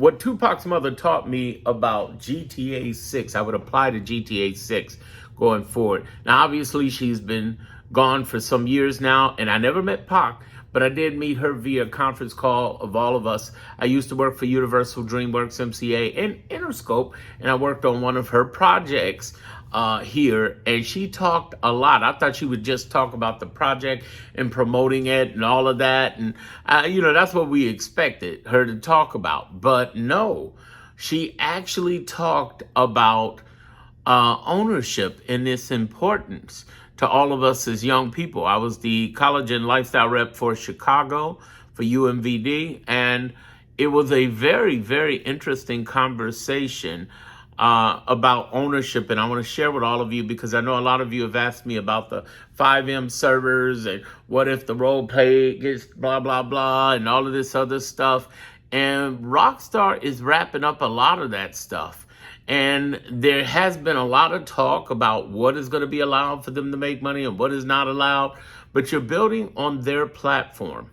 What Tupac's mother taught me about GTA 6, I would apply to GTA 6 going forward. Now, obviously, she's been gone for some years now, and I never met Pac, but I did meet her via conference call of all of us. I used to work for Universal DreamWorks, MCA, and Interscope, and I worked on one of her projects here, and she talked a lot. I thought she would just talk about the project and promoting it and all of that, and that's what we expected her to talk about. But no, she actually talked about ownership and its importance to all of us as young people. I was the college and lifestyle rep for Chicago for UMVD, and it was a very, very interesting conversation about ownership. And I want to share with all of you because I know a lot of you have asked me about the 5M servers and what if the role play gets blah, blah, blah, and all of this other stuff. And Rockstar is wrapping up a lot of that stuff. And there has been a lot of talk about what is going to be allowed for them to make money and what is not allowed. But you're building on their platform.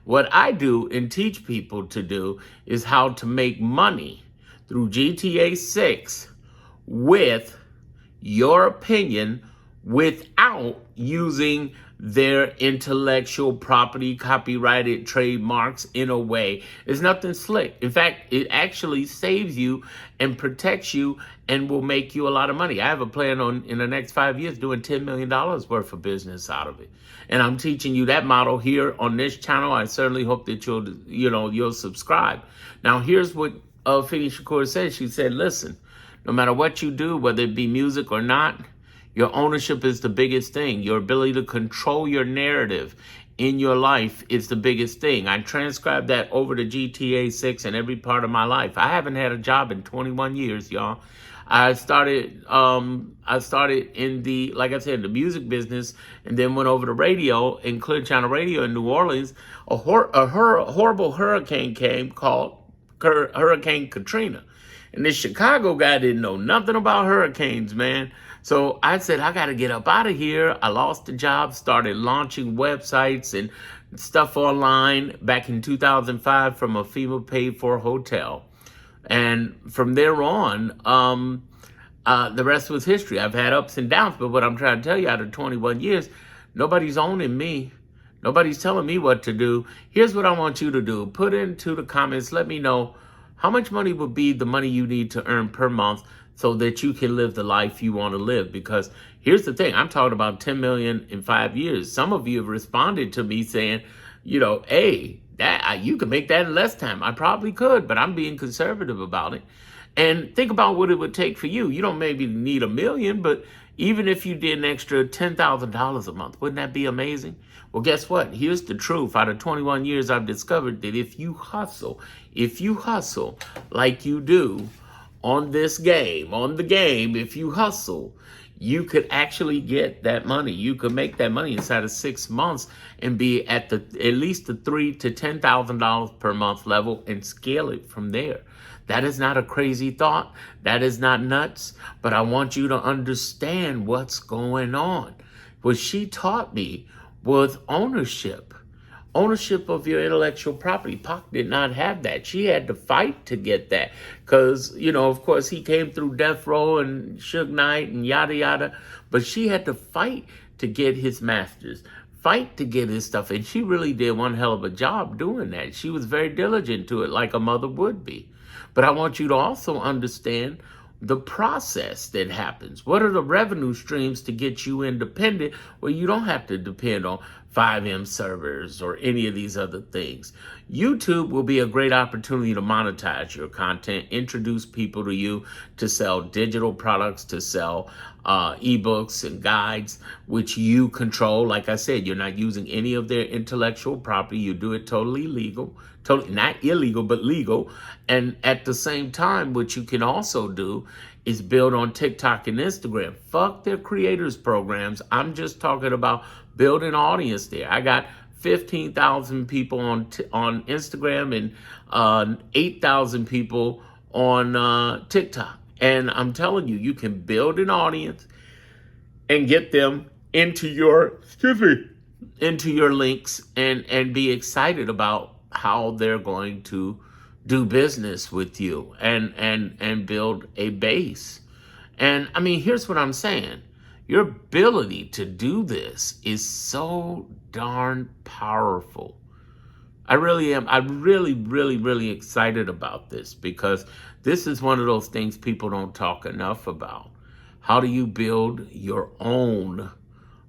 What I do and teach people to do is how to make money through GTA 6 with your opinion without using their intellectual property, copyrighted trademarks in a way. It's nothing slick. In fact, it actually saves you and protects you and will make you a lot of money. I have a plan on in the next 5 years doing $10 million worth of business out of it. And I'm teaching you that model here on this channel. I certainly hope that you'll subscribe. Now, here's what Fini Shakur said. She said, listen, no matter what you do, whether it be music or not, your ownership is the biggest thing. Your ability to control your narrative in your life is the biggest thing. I transcribed that over to GTA 6 in every part of my life. I haven't had a job in 21 years, y'all. I started in the, like I said, the music business, and then went over to radio in Clear Channel Radio in New Orleans. A horrible hurricane came called Hurricane Katrina. And this Chicago guy didn't know nothing about hurricanes, man. So I said, I got to get up out of here. I lost the job, started launching websites and stuff online back in 2005 from a FEMA paid for hotel. And from there on, the rest was history. I've had ups and downs, but what I'm trying to tell you, out of 21 years, nobody's owning me. Nobody's telling me what to do. Here's what I want you to do. Put into the comments, let me know how much money would be the money you need to earn per month so that you can live the life you want to live. Because here's the thing, I'm talking about 10 million in 5 years. Some of you have responded to me saying, hey, you can make that in less time. I probably could, but I'm being conservative about it. And think about what it would take for you. You don't maybe need $1 million, but even if you did an extra $10,000 a month, wouldn't that be amazing? Well, guess what? Here's the truth. Out of 21 years, I've discovered that if you hustle like you do on this game, if you hustle, you could actually get that money. You could make that money inside of 6 months and be at least the $3,000 to $10,000 per month level and scale it from there. That is not a crazy thought. That is not nuts. But I want you to understand what's going on. What she taught me was ownership. Ownership of your intellectual property. Pac did not have that. She had to fight to get that. Because, of course, he came through death row and Suge Knight and yada, yada. But she had to fight to get his masters. Fight to get his stuff. And she really did one hell of a job doing that. She was very diligent to it, like a mother would be. But I want you to also understand the process that happens. What are the revenue streams to get you independent where you don't have to depend on 5M servers or any of these other things? YouTube will be a great opportunity to monetize your content, introduce people to you, to sell digital products, to sell ebooks and guides, which you control. Like I said, you're not using any of their intellectual property. You do it totally legal, totally not illegal, but legal. And at the same time, what you can also do is build on TikTok and Instagram. Fuck their creators programs. I'm just talking about building an audience there. I got 15,000 people on Instagram and 8,000 people on TikTok. And I'm telling you, you can build an audience and get them into your links and be excited about how they're going to do business with you and build a base. And I mean, here's what I'm saying. Your ability to do this is so darn powerful. I really am. I'm really, really, really excited about this because this is one of those things people don't talk enough about. How do you build your own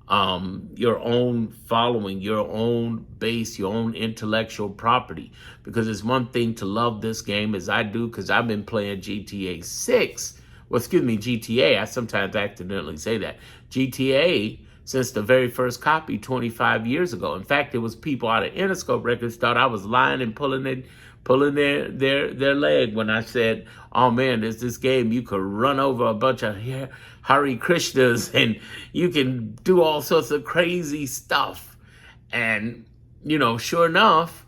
following, your own base, your own intellectual property? Because it's one thing to love this game as I do, because I've been playing GTA 6. Well, excuse me, GTA. I sometimes accidentally say that. GTA since the very first copy 25 years ago. In fact, there was people out of Interscope Records thought I was lying and pulling their leg when I said, "Oh man, there's this game you could run over a bunch of Hare Krishnas and you can do all sorts of crazy stuff." And sure enough,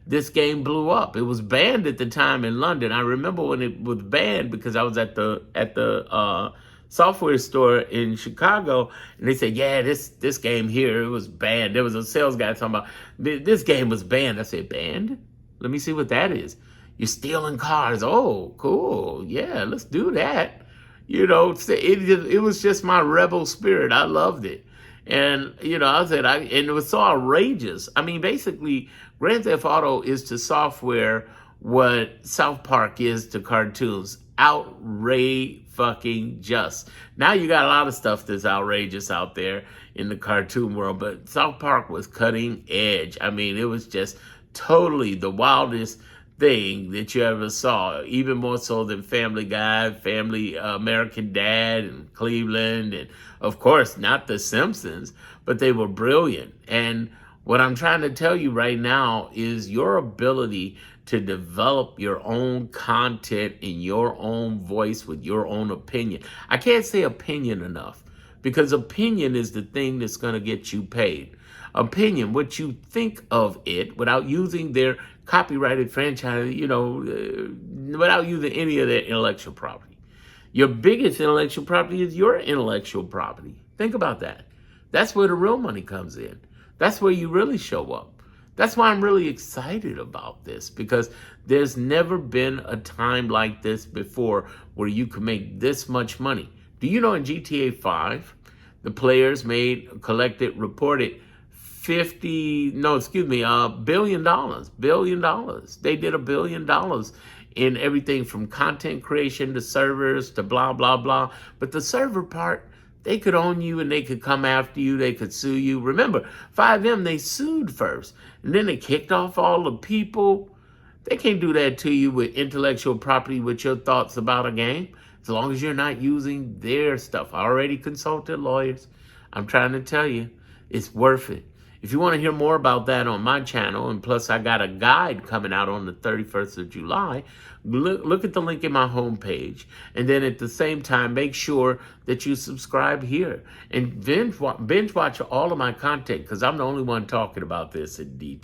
this game blew up. It was banned at the time in London. I remember when it was banned because I was at the software store in Chicago, and they said, "Yeah, this game here, it was banned." There was a sales guy talking about this game was banned. I said, "Banned? Let me see what that is." You're stealing cars. Oh, cool. Yeah, let's do that. It was just my rebel spirit. I loved it. And, I said, and it was so outrageous. I mean, basically, Grand Theft Auto is to software what South Park is to cartoons. Outrage fucking just. Now you got a lot of stuff that's outrageous out there in the cartoon world, but South Park was cutting edge. I mean, it was just totally the wildest thing that you ever saw, even more so than Family Guy, Family American Dad, and Cleveland, and of course not The Simpsons, but they were brilliant. And what I'm trying to tell you right now is your ability to develop your own content in your own voice with your own opinion. I can't say opinion enough, because opinion is the thing that's going to get you paid. Opinion, what you think of it without using their copyrighted franchise, without using any of their intellectual property. Your biggest intellectual property is your intellectual property. Think about that. That's where the real money comes in. That's where you really show up. That's why I'm really excited about this, because there's never been a time like this before where you can make this much money. Do you know in GTA 5, the players reported $1 billion. They did $1 billion in everything from content creation to servers to blah, blah, blah. But the server part, they could own you and they could come after you. They could sue you. Remember, 5M, they sued first. And then they kicked off all the people. They can't do that to you with intellectual property, with your thoughts about a game, as long as you're not using their stuff. I already consulted lawyers. I'm trying to tell you, it's worth it. If you want to hear more about that on my channel, and plus I got a guide coming out on the 31st of July, look at the link in my homepage. And then at the same time, make sure that you subscribe here and binge watch all of my content, because I'm the only one talking about this in detail.